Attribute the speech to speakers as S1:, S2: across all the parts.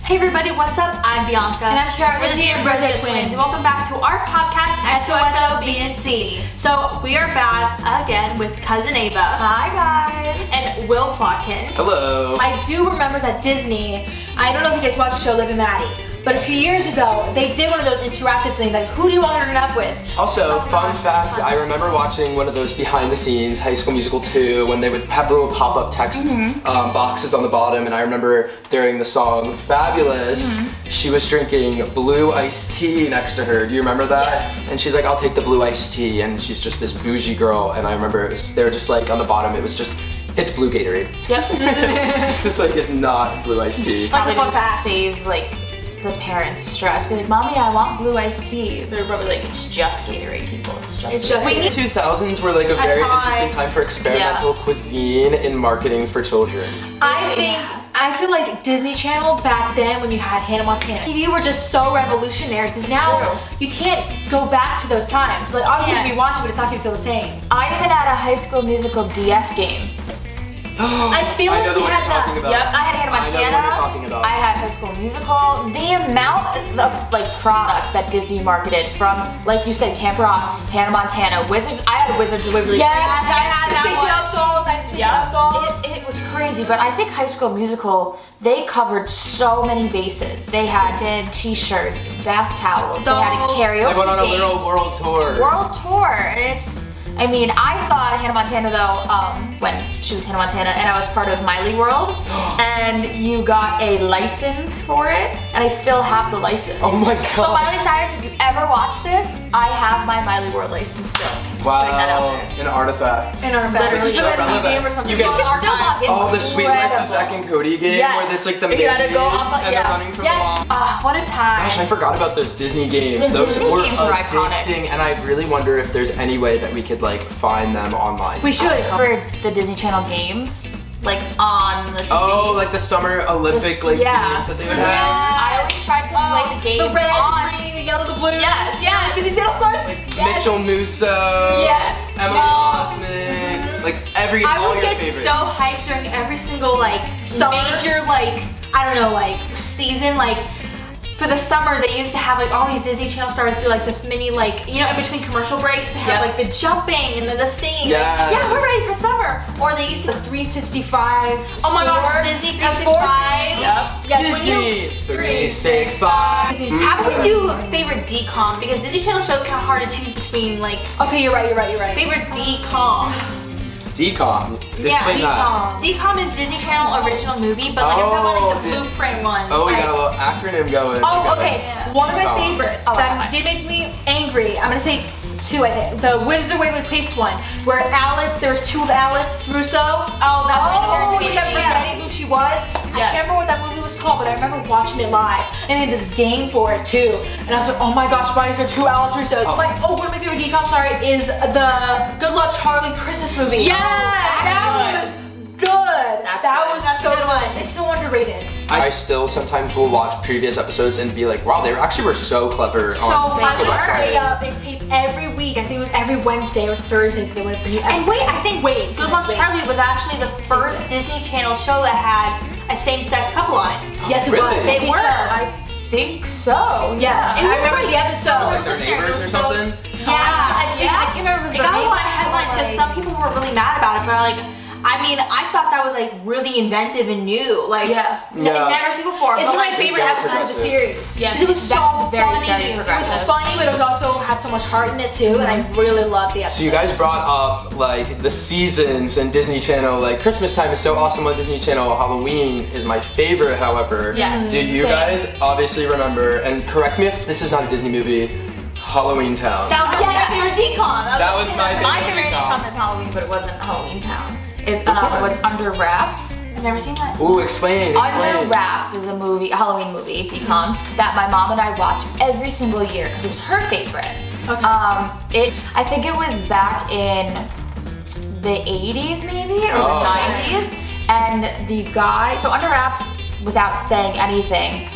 S1: Hey everybody, what's up? I'm Bianca.
S2: And I'm Kiara.
S1: We're the D'Ambrosio twins. And welcome back to our podcast, XOXO BNC. So we are back again with cousin Ava.
S2: Hi guys.
S1: And Will Plotkin.
S3: Hello.
S1: I do remember that Disney, I don't know if you guys watched the show Liv and Maddie, but a few years ago, they did one of those interactive things, like who do you want to turn up with?
S3: Also, fun fact, I remember watching one of those behind the scenes, High School Musical 2, when they would have the little pop-up text boxes on the bottom, and I remember during the song Fabulous, she was drinking blue iced tea next to her. Do you remember that?
S1: Yes.
S3: And she's like, I'll take the blue iced tea, and she's just this bougie girl, and I remember they were just like, on the bottom, it was just, it's blue Gatorade.
S2: Yep.
S3: It's just like, it's not blue iced tea.
S2: Probably
S1: Like a fun
S2: just
S1: fact.
S2: save like the parents' stress. Be like, Mommy, I want blue iced tea. They're probably like, it's just Gatorade, people. It's just Gatorade.
S3: We need 2000s were like a very
S1: time.
S3: interesting time for experimental cuisine in marketing for children.
S1: I feel like Disney Channel back then when you had Hannah Montana TV were just so revolutionary because now you can't go back to those times. Like obviously you can be watching, but it's not gonna feel the same.
S2: I even had a High School Musical DS game.
S1: I feel
S3: I
S1: like
S3: know the
S1: we
S3: one
S1: had
S3: you're talking
S1: that.
S3: about.
S2: Yep, I had Hannah
S3: I
S2: Montana.
S3: know the one you're talking about.
S2: I had High School Musical. The amount of like products that Disney marketed from, like you said, Camp Rock, Hannah Montana, Wizards. I had Wizards of Waverly
S1: Yes,
S2: Place.
S1: I had that
S2: Shake
S1: one.
S2: It Up dolls. I had Shake It Up dolls. It was crazy, but I think High School Musical, they covered so many bases. They had t-shirts, bath towels. They had a
S1: Dolls.
S2: karaoke
S3: They went on a
S2: game.
S3: little world tour.
S2: World tour, and it's, I mean, I saw Hannah Montana though, when she was Hannah Montana, and I was part of Miley World, and you got a license for it, and I still have the license.
S3: Oh my
S2: So
S3: god.
S2: Miley Cyrus, if you ever watch this, I have my Miley World license still. Just putting that out
S3: Wow,
S2: there.
S3: an artifact.
S1: In our fact,
S2: Literally.
S1: we put it in a
S3: Relevant.
S1: museum or something.
S3: You get-
S2: You can still log in.
S3: Oh, the Sweet Life of
S2: Incredible.
S3: Zack and Cody game
S2: Yes.
S3: where it's like the
S2: You gotta
S3: maze
S2: go off of-
S3: and
S2: yeah.
S3: they're running from
S2: Yes.
S3: the wall.
S1: Ah, what a time.
S3: Gosh, I forgot about those Disney games.
S2: The
S3: Those
S2: Disney
S3: were
S2: games were iconic.
S3: addicting, and I really wonder if there's any way that we could like find them online.
S1: We should.
S2: For the Disney Channel games, like on the TV.
S3: Oh, like the Summer Olympic like
S2: Yeah.
S3: games that they would
S2: Yeah.
S3: have.
S2: I always tried to play the games
S1: The red,
S2: on.
S1: the green, the yellow, the blue.
S2: Yes, yes.
S1: Disney Channel stars. Yes.
S3: Mitchell Musso.
S2: Yes.
S3: Emily Osment. Like
S1: I
S3: all
S1: would
S3: your
S1: get
S3: favorites.
S1: so hyped during every single like major like I don't know like season like for the summer they used to have like all these Disney Channel stars do like this mini like you know in between commercial breaks they have like the jumping and then the singing.
S3: Yes.
S1: Yeah, we're ready for summer. Or they used to 365. Oh my gosh, Disney 365.
S2: Yep.
S1: Yeah, when
S3: Disney
S1: you
S3: 365.
S1: how do we do favorite decom? Because Disney Channel shows kind of hard to choose between like. Okay, you're right. Favorite decom.
S3: Decom. Explain that.
S1: Decom is Disney Channel original movie, but like I'm talking about like the
S3: Oh,
S1: blueprint ones.
S3: Oh, we
S1: like,
S3: got a little acronym going.
S1: Oh, okay. One of my
S3: Decom.
S1: favorites
S2: Oh,
S1: that
S2: okay.
S1: did make me angry. I'm gonna say two, I think. The Wizards of Waverly Place one, where Alex, there was two of Alex Russo. Oh, that
S2: yeah,
S1: we kept forgetting who she was. I
S2: Yes.
S1: can't remember what that movie was called, but I remember watching it live, and they had this game for it too. And I was like, oh my gosh, why is there two Alex Russos?
S3: Oh.
S1: Like, one of my favorite decoms, sorry, is the Good Luck Charlie Christmas movie.
S2: Yeah,
S1: that was good.
S2: That's
S1: that
S2: good.
S1: was
S2: That's a
S1: so
S2: good one.
S1: It's so underrated.
S3: I still sometimes will watch previous episodes and be like, wow, they actually were so clever.
S1: So
S3: on
S1: I would
S2: Good Luck
S1: stay
S2: Charlie.
S1: up and tape every week. I think it was every Wednesday or Thursday they would have the new episode.
S4: And wait, Good Luck Charlie was actually the first Disney Channel show that had a same-sex couple on it.
S1: Yes, it
S3: Really?
S1: was.
S4: They
S1: think
S4: were.
S1: so.
S2: I think so.
S1: Yeah,
S4: It
S1: I
S4: was
S1: remember
S4: like
S1: the episode.
S3: It's like their neighbors or something.
S4: Yeah,
S1: I can't remember if
S4: It
S1: it was
S4: got
S1: their
S4: a lot of
S1: neighbors or
S4: headlines because
S1: like-
S4: some people were really mad about it, but like, I mean, I thought that was like really inventive and new. Like,
S2: Yeah.
S3: Yeah.
S4: never seen before.
S1: It's
S4: but,
S1: one of my
S4: like,
S1: favorite
S3: very
S1: episodes of the
S3: progressive.
S1: series.
S2: Yes,
S1: it was so
S2: that's very,
S1: funny.
S2: very
S1: It was
S2: progressive.
S1: funny, but it was also had so much heart in it too, and I really loved the episode.
S3: So you guys brought up like the seasons and Disney Channel. Like Christmas time is so awesome on Disney Channel. Halloween is my favorite, however.
S2: Yes.
S3: Do you
S2: Same.
S3: guys obviously remember, and correct me if this is not a Disney movie, Halloween Town?
S4: That was my favorite decon.
S3: That was my
S2: My
S3: favorite
S2: favorite
S3: decom.
S2: decom is Halloween, but it wasn't Halloween Town. It
S3: Which one?
S2: was Under Wraps.
S4: I've never seen that.
S3: Ooh, explain.
S2: Under Wraps is a movie, a Halloween movie, decom, that my mom and I watch every single year because it was her favorite.
S1: Okay.
S2: I think it was back in the 80s maybe, or
S3: Oh.
S2: the 90s. And the guy, so Under Wraps, without saying anything,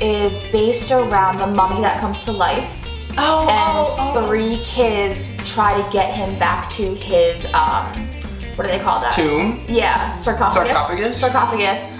S2: is based around the mummy that comes to life. And three kids try to get him back to his, what do they call that?
S3: Tomb.
S2: Yeah, sarcophagus.
S3: Sarcophagus?
S2: Sarcophagus.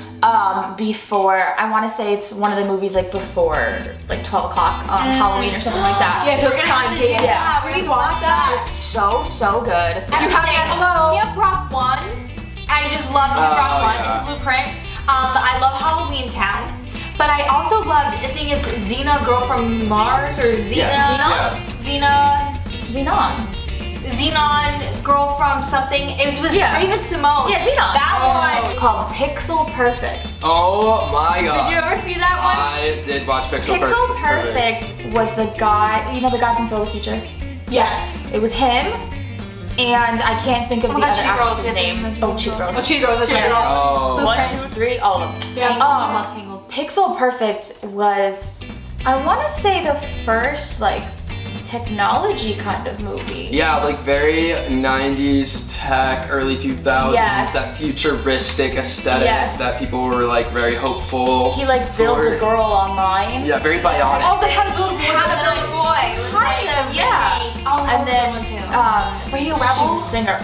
S2: before, I want to say it's one of the movies like before like 12 o'clock on Halloween or something like that.
S1: Yeah, so it's time.
S2: Yeah.
S1: We watched that.
S2: It's so good.
S1: You have hello. Camp Rock 1. I just love Camp Rock 1. It's a blueprint. I love Halloween Town. But I also loved, I think it's Xena, Girl from Mars, or Xena. Xenon, Girl from something. It was with Raven Simone.
S2: Yeah, Xenon.
S1: That one.
S2: It's called Pixel Perfect.
S3: Oh my god.
S2: Did you ever see that one?
S3: I did watch Pixel Perfect.
S2: Pixel Perfect was the guy, you know the guy from Phil the Future?
S1: Yes.
S2: It was him, and I can't think of the other actress's name. Oh, Cheat Girls.
S1: Oh, Cheat Girls. That's right.
S3: Oh.
S2: 1, 2, 3, all of them.
S1: Yeah. Tangled.
S2: Pixel Perfect was, I want to say, the first like technology kind of movie.
S3: Yeah, like very 90s tech, early 2000s,
S2: Yes.
S3: that futuristic aesthetic that people were like very hopeful.
S2: He like built a girl online.
S3: Yeah, very bionic.
S1: Oh, they had a little boy.
S2: Kind of, yeah.
S1: Oh,
S2: And then
S1: Radio
S2: she's a
S1: Rebel.
S2: singer.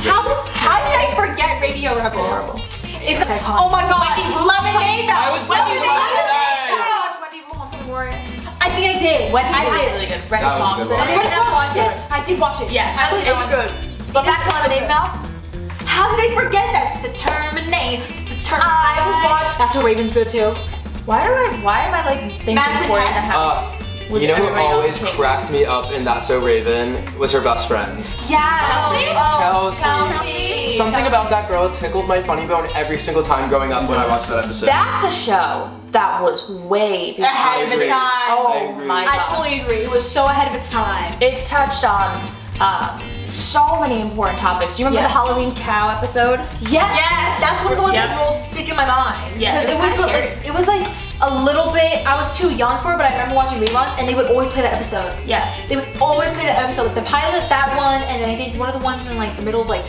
S1: How did I forget Radio Rebel? It's oh my god, Lemonade.
S3: I was about to say.
S1: I think I did.
S2: I did. Really good. Red
S3: That was a
S2: songs
S3: good
S2: in
S3: one.
S2: it.
S1: I did watch it.
S2: Yes,
S1: it's good.
S2: But back to Lemonade Mel.
S1: How did I forget that? I would watch. That's what Raven's good too.
S2: Why am I like thinking
S1: Massive
S2: Boy in the
S1: Pets.
S2: House? Was
S3: You know who
S2: everybody on
S3: always
S2: Taste?
S3: cracked me up in That's So Raven was her best friend.
S1: Chelsea.
S3: Something about that girl tickled my funny bone every single time growing up when I watched that episode.
S2: That's a show that was way too
S1: Ahead of its time.
S3: I
S2: Oh
S3: agree.
S2: my
S1: I
S2: gosh.
S1: totally agree. It was so ahead of its time.
S2: It touched on so many important topics. Do you remember the Halloween cow episode?
S1: Yes. That's one of the ones
S2: Yep.
S1: that will stick in my mind.
S2: Yeah,
S1: Because
S2: it was kinda
S1: it was like a little bit. I was too young for it, but I remember watching reruns, and they would always play that episode.
S2: Yes.
S1: They would always play that episode, like the pilot, that one, and then I think one of the ones in like the middle of like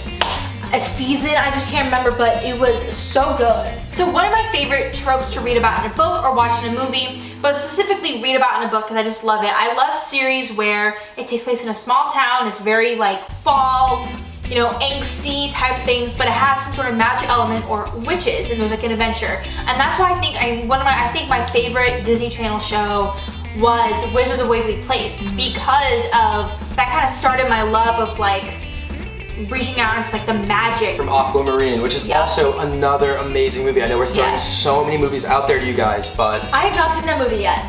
S1: a season. I just can't remember, but it was so good. So one of my favorite tropes to read about in a book or watch in a movie, but specifically read about in a book because I just love it. I love series where it takes place in a small town. It's very like fall, you know, angsty type things, but it has some sort of magic element or witches, and there's like an adventure. And that's why I think I think my favorite Disney Channel show was Wizards of Waverly Place, because of that kind of started my love of like reaching out into like the magic.
S3: From Aquamarine, which is also another amazing movie. I know we're throwing so many movies out there to you guys, but
S1: I have not seen that movie yet.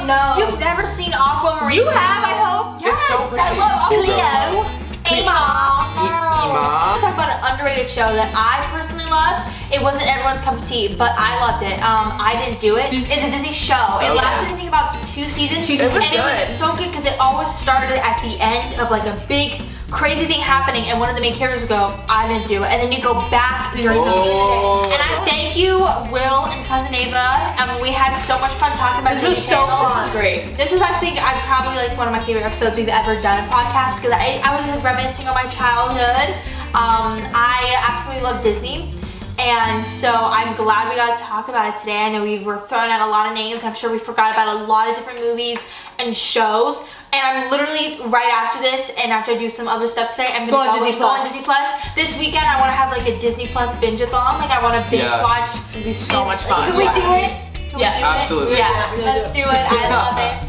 S2: No.
S1: You've never seen Aquamarine?
S2: You have, I hope.
S1: Yes,
S3: It's so pretty.
S1: I love
S3: Cool girl.
S1: Cleo. Emma.
S3: Ema.
S1: Talk about an underrated show that I personally loved. It wasn't everyone's cup of tea, but I loved it. I didn't do it. It's a Disney show. It lasted, I think, about 2 seasons.
S2: It was
S1: and it was so good because it always started at the end of like a big crazy thing happening, and one of the main characters would go, I didn't do it, and then you go back during the beginning of the day. And I thank you, Will and Cousin Ava. We had so much fun talking about
S2: This was so
S1: channels.
S2: fun. This is great.
S1: This is, I think, probably like one of my favorite episodes we've ever done in podcast, because I was just like reminiscing on my childhood. I absolutely love Disney, and so I'm glad we got to talk about it today. I know we were throwing out a lot of names. I'm sure we forgot about a lot of different movies and shows. And I'm literally right after this, and after I do some other stuff today, I'm gonna go on Disney Plus. This weekend, I want to have like a Disney Plus binge-a-thon. Like I want to binge watch.
S2: It'd be so much fun.
S1: Can we do it? Can we
S2: Yes.
S1: do it?
S3: Absolutely.
S1: Yes, let's do it. I love it.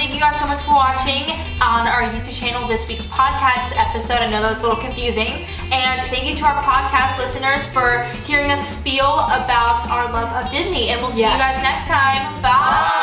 S1: Thank you guys so much for watching on our YouTube channel this week's podcast episode. I know that was a little confusing. And thank you to our podcast listeners for hearing us spiel about our love of Disney. And we'll see you guys next time. Bye.